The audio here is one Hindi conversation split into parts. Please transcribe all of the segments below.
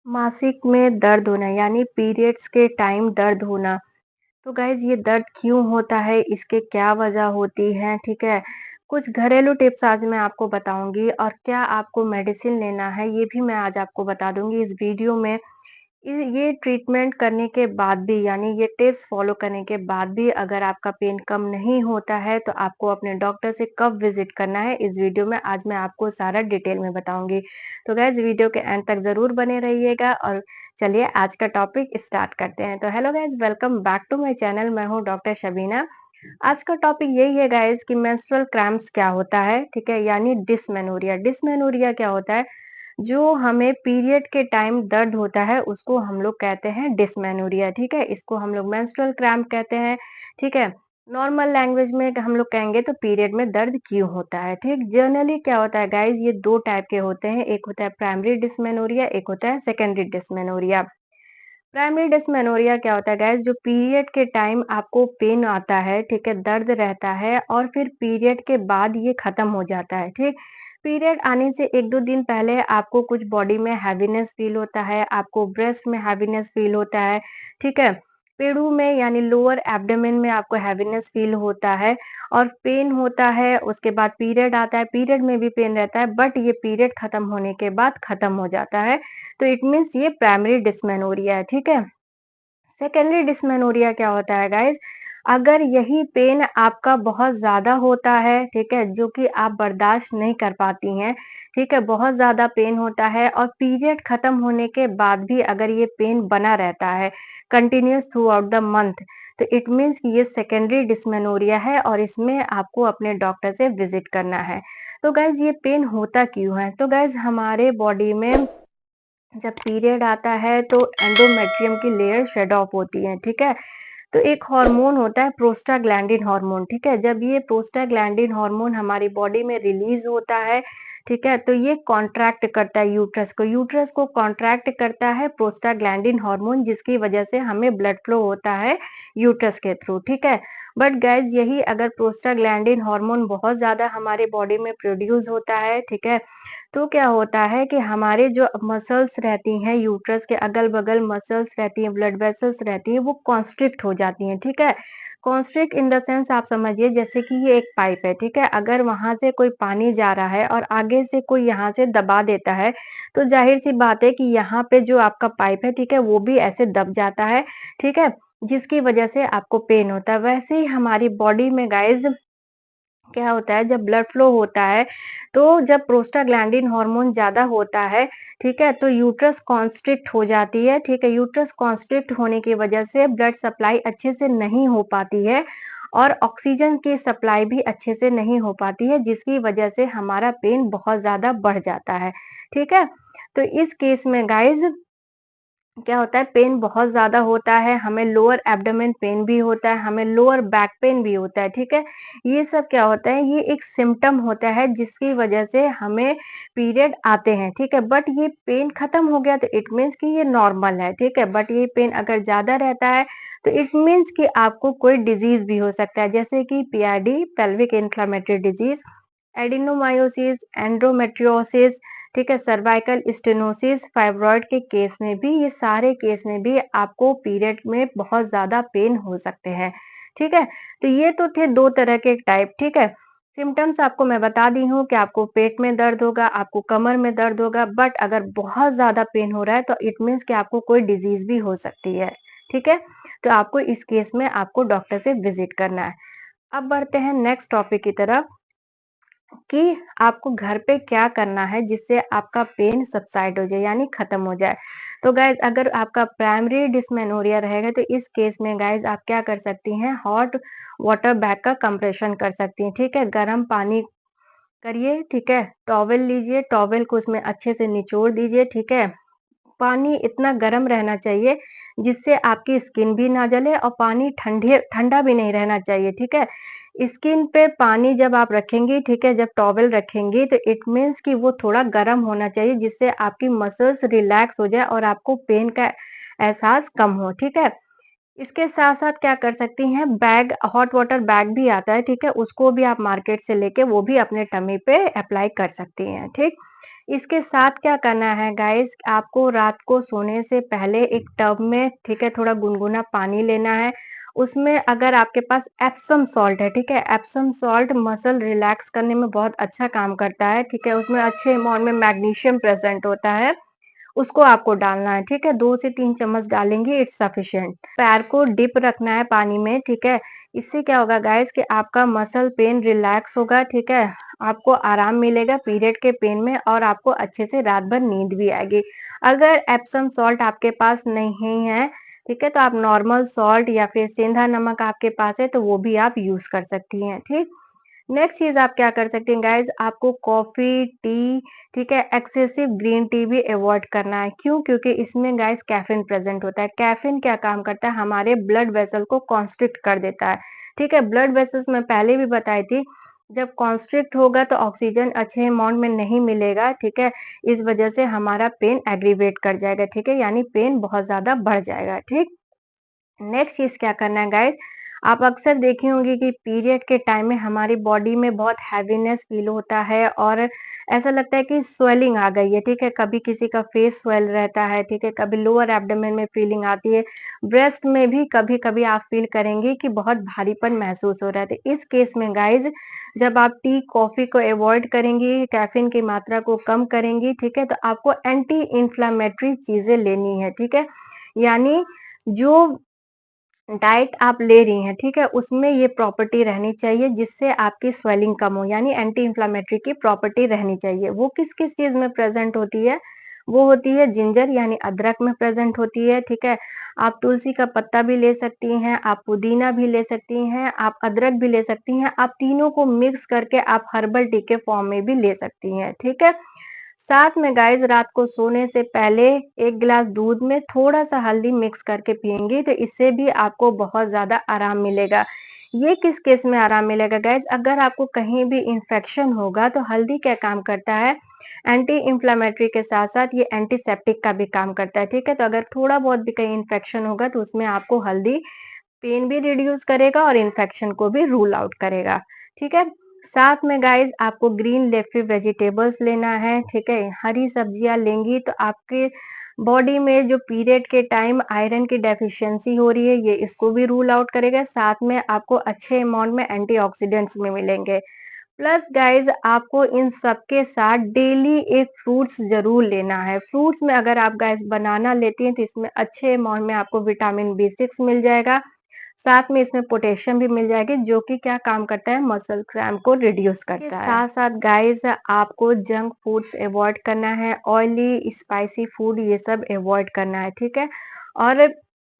मासिक में दर्द होना यानी पीरियड्स के टाइम दर्द होना। तो गाइज़ ये दर्द क्यों होता है? इसके क्या वजह होती है? ठीक है? कुछ घरेलू टिप्स आज मैं आपको बताऊँगी और क्या आपको मेडिसिन लेना है ये भी मैं आज आपको बता दूँगी इस वीडियो में। ये ट्रीटमेंट करने के बाद भी यानी ये टिप्स फ़ॉलो करने के बाद भी अगर आपका पेन कम नहीं होता है, तो आपको अपने डॉक्टर से कब विज़िट करना है, इस वीडियो में आज मैं आपको सारा डिटेल में बताऊँगी। तो गाइज़ वीडियो के एंड तक ज़रूर बने रहिएगा और चलिए आज का टॉपिक स्टार्ट करते हैं। तो hello guys welcome back to my channel मैं हूँ डॉक्टर शबीना। आज का टॉपिक यही है गाइज़ कि मेंस्ट्रुअल क्रैम्प्स क्या होता है, ठीक है? यानी डिस्मेनोरिया। डिस्मेनोरिया क्या होता है? जो हमें पीरियड के टाइम दर्द होता है उसको हम लोग कहते हैं डिस्मेनोरिया, ठीक है? इसको हम लोग मेंस्ट्रुअल क्रैम्प कहते हैं, ठीक है? नॉर्मल लैंग्वेज में हम लोग कहेंगे तो पीरियड में दर्द क्यों होता है, ठीक? जनरली क्या होता है गाइज़ ये 2 टाइप के होते हैं, एक होता है प्राइमरी डिस्मेनोरिया, एक होता है सेकेंडरी डिस्मेनोरिया। प्राइमरी डिस्मेनोरिया क्या होता है गाइस जो पीरियड के टाइम आपको पेन आता है, ठीक है, दर्द रहता है और फिर पीरियड के बाद ये खत्म हो जाता है, ठीक। पीरियड आने से 1-2 दिन पहले आपको कुछ बॉडी में हैवीनेस फील होता है, आपको ब्रेस्ट में हैवीनेस फील होता है, ठीक है। पेड़ू में यानी लोअर एब्डोमेन में आपको हैवीनेस फील होता है और पेन होता है, उसके बाद पीरियड आता है, पीरियड में भी पेन रहता है बट ये पीरियड खत्म होने के बाद खत्म हो जाता है। तो इट मीन्स ये प्राइमरी डिस्मेनोरिया है, ठीक है? सेकेंडरी डिस्मेनोरिया क्या होता है गाइस? अगर यही पेन आपका बहुत ज़्यादा होता है, ठीक है? जो कि आप बर्दाश्त नहीं कर पाती हैं, ठीक है? बहुत ज़्यादा पेन होता है और पीरियड खत्म होने के बाद भी अगर ये पेन बना रहता है, continuous through out the month, तो इट मीन्स कि ये सेकेंडरी डिस्मेनोरिया है और इसमें आपको अपने डॉक्टर से विज़िट करना है। तो गाइस ये पेन होता क्यों है? तो गाइस हमारे बॉडी में जब पीरियड आता है तो एंडोमेट्रियम की लेयर शेड ऑफ होती है, ठीक है? तो एक हार्मोन होता है प्रोस्टाग्लैंडिन हार्मोन, ठीक है? जब ये प्रोस्टाग्लैंडिन हार्मोन हमारी बॉडी में रिलीज़ होता है, ठीक है? तो ये कॉन्ट्रैक्ट करता है यूट्रस को कॉन्ट्रैक्ट करता है प्रोस्टाग्लैंडिन हार्मोन जिसकी वजह से हमें ब्लड फ्लो होता है यूट्रस के थ्रू, ठीक है? बट गाइज़ यही अगर प्रोस्टाग्लैंडिन हार्मोन बहुत ज़्यादा हमारे बॉडी में प्रोड्यूस होता है, ठीक है? तो क्या होता है कि हमारे जो मसल्स रहती हैं यूट्रस के अगल-बगल मसल्स रहती हैं, ब्लड वेसल्स रहती हैं, वो कॉन्स्ट्रिक्ट हो जाती हैं, ठीक है? कॉन्स्ट्रिक्ट इन द सेंस आप समझिए जैसे कि ये एक पाइप है, ठीक है? अगर वहाँ से कोई पानी जा रहा है और आगे से कोई यहाँ से दबा देता है, तो ज़ाहिर-सी बात है कि यहाँ पे जो आपका पाइप है, ठीक है? वो भी ऐसे दब जाता है, ठीक है? जिसकी वजह से आपको पेन होता है। वैसे ही हमारी बॉडी में गाइज़ क्या होता है जब ब्लड फ्लो होता है, तो जब प्रोस्टाग्लैंडिन हार्मोन ज़्यादा होता है, ठीक है? तो यूट्रस कॉन्स्ट्रिक्ट हो जाती है, ठीक है? यूट्रस कॉन्स्ट्रिक्ट होने की वजह से ब्लड सप्लाई अच्छे से नहीं हो पाती है और ऑक्सीजन की सप्लाई भी अच्छे से नहीं हो पाती है, जिसकी वजह से हमारा पेन बहुत ज़्यादा बढ़ जाता है, ठीक है? तो इस केस में गाइज़ क्या होता है पेन बहुत ज़्यादा होता है, हमें लोअर एब्डोमेन पेन भी होता है, हमें लोअर बैक पेन भी होता है, ठीक है? ये सब क्या होता है ये एक सिम्पटम होता है जिसकी वजह से हमें पीरियड आते हैं, ठीक है? बट ये पेन खत्म हो गया तो इट मीन्स कि ये नॉर्मल है, ठीक है? बट ये पेन अगर ज़्यादा रहता है तो इट मीन्स कि आपको कोई डिज़ीज़ भी हो सकता है जैसे कि PID pelvic inflammatory disease, adenomyosis, endometriosis, ठीक है, सर्वाइकल स्टेनोसिस, फाइब्रॉइड के केस में भी ये सारे केस में भी आपको पीरियड में बहुत ज़्यादा पेन हो सकते हैं, ठीक है? तो ये तो थे 2 तरह के टाइप, ठीक है? सिम्पटम्स आपको मैं बता दी हूँ कि आपको पेट में दर्द होगा, आपको कमर में दर्द होगा, बट अगर बहुत ज़्यादा पेन हो रहा है तो इट मीन्स कि आपको कोई डिज़ीज़ भी हो सकती है, ठीक है? तो आपको इस केस में आपको डॉक्टर से विज़िट करना है। अब बढ़ते हैं नेक्स्ट टॉपिक की तरफ कि आपको घर पे क्या करना है जिससे आपका पेन सबसाइड हो जाए यानी खत्म हो जाए। तो गाइज़ अगर आपका प्राइमरी डिस्मेनोरिया रहेगा तो इस केस में गाइज़ आप क्या कर सकती हैं हॉट वाटर बैग का कंप्रेशन कर सकती हैं, ठीक है? गरम पानी करिए, ठीक है? टॉवेल लीजिए, टॉवेल को उसमें अच्छे से निचोड़ दीजिए, ठीक है? पानी इतना गर्म रहना चाहिए जिससे आपकी स्किन भी ना जले और पानी ठंडा भी नहीं रहना चाहिए, ठीक है? स्किन पे पानी जब आप रखेंगी, ठीक है, जब टॉवेल रखेंगी तो इट मीन्स कि वो थोड़ा गर्म होना चाहिए जिससे आपकी मसल्स रिलैक्स हो जाए और आपको पेन का एहसास कम हो, ठीक है? इसके साथ-साथ क्या कर सकती हैं बैग हॉट वाटर बैग भी आता है, ठीक है? उसको भी आप मार्केट से लेके वो भी अपने टमी पे अप्लाई कर सकती हैं, ठीक? इसके साथ क्या करना है गाइस, आपको रात को सोने से पहले एक टब में, ठीक है, थोड़ा गुनगुना पानी लेना है। उसमें अगर आपके पास एप्सम सॉल्ट है, ठीक है, एप्सम सॉल्ट मसल रिलैक्स करने में बहुत अच्छा काम करता है, ठीक है, उसमें अच्छे अमाउंट में मैग्नीशियम प्रेजेंट होता है, उसको आपको डालना है, ठीक है, 2 से 3 चम्मच डालेंगे इट्स सफिशिएंट। पैर को डिप रखना है पानी में, ठीक है, इससे क्या होगा गाइस कि आपका मसल पेन रिलैक्स होगा, ठीक है, आपको आराम मिलेगा पीरियड के पेन में और आपको अच्छे से रात भर नींद भी आएगी। अगर एप्सम सॉल्ट आपके पास नहीं है, ठीक है, तो आप नॉर्मल सॉल्ट या फिर सेंधा नमक आपके पास है तो वो भी आप यूज़ कर सकती हैं, ठीक। नेक्स्ट चीज़ आप क्या कर सकते हैं गाइस, आपको कॉफ़ी, टी, ठीक है, एक्सेसिव ग्रीन टी भी अवॉइड करना है। क्यों? क्योंकि इसमें गाइस कैफ़ीन प्रेज़ेंट होता है। कैफ़ीन क्या काम करता है? हमारे ब्लड वेसल को कॉन्स्ट्रिक्ट कर देता है, ठीक है? ब्लड वेसल्स मैं पहले भी बताई थी, जब कॉन्स्ट्रिक्ट होगा तो ऑक्सीजन अच्छे अमाउंट में नहीं मिलेगा, ठीक है? इस वजह से हमारा पेन एग्रीवेट कर जाएगा, ठीक है? यानी पेन बहुत ज़्यादा बढ़ जाएगा, ठीक? नेक्स्ट चीज़ क्या करना है गाइस, आप अक्सर देखी होंगी कि पीरियड के टाइम में हमारी बॉडी में बहुत हैवीनेस फील होता है और ऐसा लगता है कि स्वेलिंग आ गई है, ठीक है? कभी किसी का फेस स्वेल रहता है, ठीक है? कभी लोअर एब्डोमेन में फीलिंग आती है, ब्रेस्ट में भी कभी-कभी आप फील करेंगी कि बहुत भारीपन महसूस हो रहा है। तो इस केस में गाइस, जब आप टी, कॉफ़ी को अवॉइड करेंगी, कैफ़ीन की मात्रा को कम करेंगी, ठीक है? तो आपको एंटी इन्फ्लेमेटरी चीज़ें लेनी है, ठीक है? यानी जो डाइट आप ले रही हैं, ठीक है? उसमें ये प्रॉपर्टी रहनी चाहिए जिससे आपकी स्वेलिंग कम हो, यानी एंटी इन्फ्लेमेटरी की प्रॉपर्टी रहनी चाहिए। वो किस-किस चीज़ में प्रेज़ेंट होती है? वो होती है जिंजर यानी अदरक में प्रेज़ेंट होती है, ठीक है? आप तुलसी का पत्ता भी ले सकती हैं, आप पुदीना भी ले सकती हैं, आप अदरक भी ले सकती हैं, आप तीनों को मिक्स करके आप हर्बल टी के फॉर्म में भी ले सकती हैं, ठीक है? साथ में गाइस रात को सोने से पहले 1 गिलास दूध में थोड़ा-सा हल्दी मिक्स करके पिएँगी तो इससे भी आपको बहुत ज़्यादा आराम मिलेगा। ये किस केस में आराम मिलेगा गाइस? अगर आपको कहीं भी इन्फेक्शन होगा तो हल्दी क्या काम करता है? एंटी इन्फ्लेमेटरी के साथ-साथ ये एंटीसेप्टिक का भी काम करता है, ठीक है? तो अगर थोड़ा बहुत भी कहीं इन्फेक्शन होगा तो उसमें आपको हल्दी पेन भी रिड्यूस करेगा और इन्फेक्शन को भी रूल आउट करेगा, ठीक है? साथ में गाइस आपको ग्रीन लीफी वेजिटेबल्स लेना है, ठीक है? हरी सब्जियाँ लेंगी तो आपके बॉडी में जो पीरियड के टाइम आयरन की डेफिशिएंसी हो रही है, ये इसको भी रूल आउट करेगा। साथ में आपको अच्छे अमाउंट में एंटीऑक्सीडेंट्स भी मिलेंगे। प्लस गाइस आपको इन सब के साथ डेली एक फ्रूट्स ज़रूर लेना है। फ्रूट्स में अगर आप गाइस बनाना लेती हैं तो इसमें अच्छे अमाउंट में आपको विटामिन बी6 मिल जाएगा। साथ में इसमें पोटेशियम भी मिल जाएगी जो कि क्या काम करता है मसल क्रैम्प को रिड्यूस करता है। साथ-साथ गाइस आपको जंक फूड्स अवॉइड करना है, ऑयली, स्पाइसी फूड ये सब अवॉइड करना है, ठीक है? और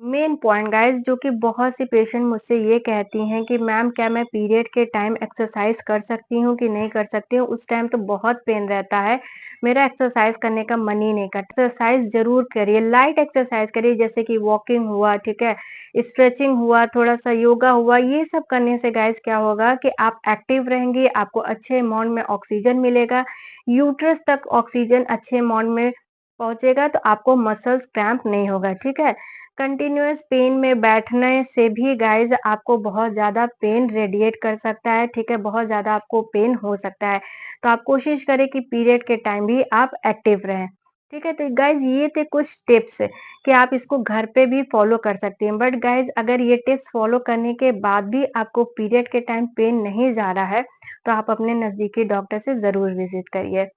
मेन पॉइंट गाइस जो कि बहुत सी पेशेंट मुझसे ये कहती हैं कि मैम क्या मैं पीरियड के टाइम एक्सरसाइज़ कर सकती हूँ कि नहीं कर सकती हूँ? उस टाइम तो बहुत पेन रहता है, मेरा एक्सरसाइज़ करने का मन ही नहीं करता। एक्सरसाइज़ ज़रूर करिए, लाइट एक्सरसाइज़ करिए जैसे कि वॉकिंग हुआ, ठीक है? स्ट्रेचिंग हुआ, थोड़ा-सा योगा हुआ, ये सब करने से गाइस क्या होगा कि आप एक्टिव रहेंगी, आपको अच्छे अमाउंट में ऑक्सीजन मिलेगा, यूट्रस तक ऑक्सीजन अच्छे अमाउंट में पहुँचेगा तो आपको मसल्स क्रैम्प नहीं होगा, ठीक है? कंटीन्यूअस पेन में बैठने से भी गाइस आपको बहुत ज़्यादा पेन रेडिएट कर सकता है, ठीक है? बहुत ज़्यादा आपको पेन हो सकता है। तो आप कोशिश करें कि पीरियड के टाइम भी आप एक्टिव रहें, ठीक है? तो गाइस ये थे कुछ टिप्स कि आप इसको घर पे भी फॉलो कर सकती हैं। बट गाइज़ अगर ये टिप्स फॉलो करने के बाद भी आपको पीरियड के टाइम पेन नहीं जा रहा है, तो आप अपने नज़दीकी डॉक्टर से ज़रूर विज़िट करिए।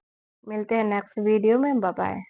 मिलते हैं नेक्स्ट वीडियो में, बाय बाय।